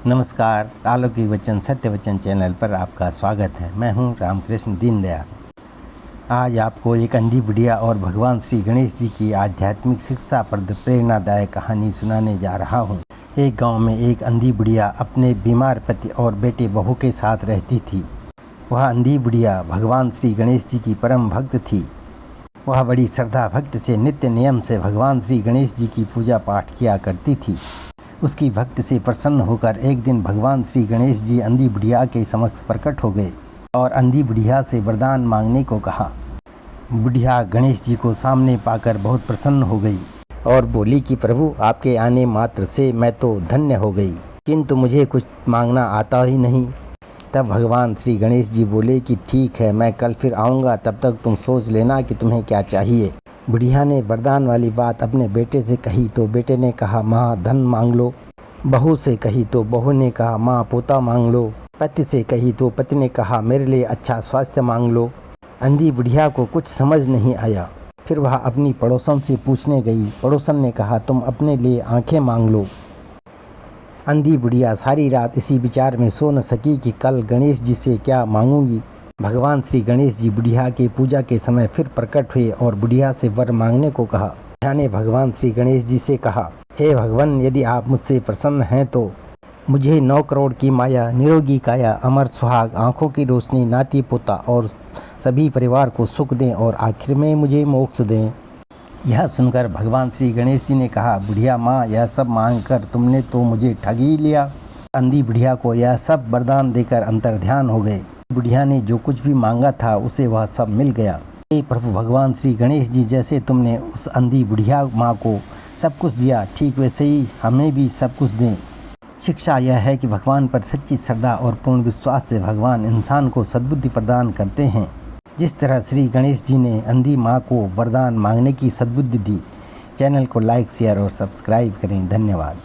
नमस्कार, अलौकिक वचन सत्य वचन चैनल पर आपका स्वागत है। मैं हूं रामकृष्ण दीनदयाल। आज आपको एक अंधी बुढ़िया और भगवान श्री गणेश जी की आध्यात्मिक शिक्षा पर प्रेरणादायक कहानी सुनाने जा रहा हूं। एक गांव में एक अंधी बुढ़िया अपने बीमार पति और बेटे बहू के साथ रहती थी। वह अंधी बुढ़िया भगवान श्री गणेश जी की परम भक्त थी। वह बड़ी श्रद्धा भक्त से नित्य नियम से भगवान श्री गणेश जी की पूजा पाठ किया करती थी। उसकी भक्ति से प्रसन्न होकर एक दिन भगवान श्री गणेश जी अंधी बुढ़िया के समक्ष प्रकट हो गए और अंधी बुढ़िया से वरदान मांगने को कहा। बुढ़िया गणेश जी को सामने पाकर बहुत प्रसन्न हो गई और बोली कि प्रभु, आपके आने मात्र से मैं तो धन्य हो गई, किंतु मुझे कुछ मांगना आता ही नहीं। तब भगवान श्री गणेश जी बोले कि ठीक है, मैं कल फिर आऊँगा, तब तक तुम सोच लेना कि तुम्हें क्या चाहिए। बुढ़िया ने वरदान वाली बात अपने बेटे से कही तो बेटे ने कहा, माँ धन मांग लो। बहू से कही तो बहू ने कहा, माँ पोता मांग लो। पति से कही तो पति ने कहा, मेरे लिए अच्छा स्वास्थ्य मांग लो। अंधी बुढ़िया को कुछ समझ नहीं आया। फिर वह अपनी पड़ोसन से पूछने गई। पड़ोसन ने कहा, तुम अपने लिए आंखें मांग लो। अंधी बुढ़िया सारी रात इसी विचार में सो न सकी कि कल गणेश जी से क्या मांगूंगी। भगवान श्री गणेश जी बुढ़िया के पूजा के समय फिर प्रकट हुए और बुढ़िया से वर मांगने को कहा। बुढ़िया ने भगवान श्री गणेश जी से कहा, हे भगवान, यदि आप मुझसे प्रसन्न हैं तो मुझे 9 करोड़ की माया, निरोगी काया, अमर सुहाग, आंखों की रोशनी, नाती पोता और सभी परिवार को सुख दें और आखिर में मुझे मोक्ष दें। यह सुनकर भगवान श्री गणेश जी ने कहा, बुढ़िया माँ, यह सब मांग कर तुमने तो मुझे ठग ही लिया। अंधी बुढ़िया को यह सब वरदान देकर अंतर्ध्यान हो गए। बुढ़िया ने जो कुछ भी मांगा था उसे वह सब मिल गया। हे प्रभु भगवान श्री गणेश जी, जैसे तुमने उस अंधी बुढ़िया माँ को सब कुछ दिया, ठीक वैसे ही हमें भी सब कुछ दें। शिक्षा यह है कि भगवान पर सच्ची श्रद्धा और पूर्ण विश्वास से भगवान इंसान को सद्बुद्धि प्रदान करते हैं। जिस तरह श्री गणेश जी ने अंधी माँ को वरदान मांगने की सद्बुद्धि दी। चैनल को लाइक, शेयर और सब्सक्राइब करें। धन्यवाद।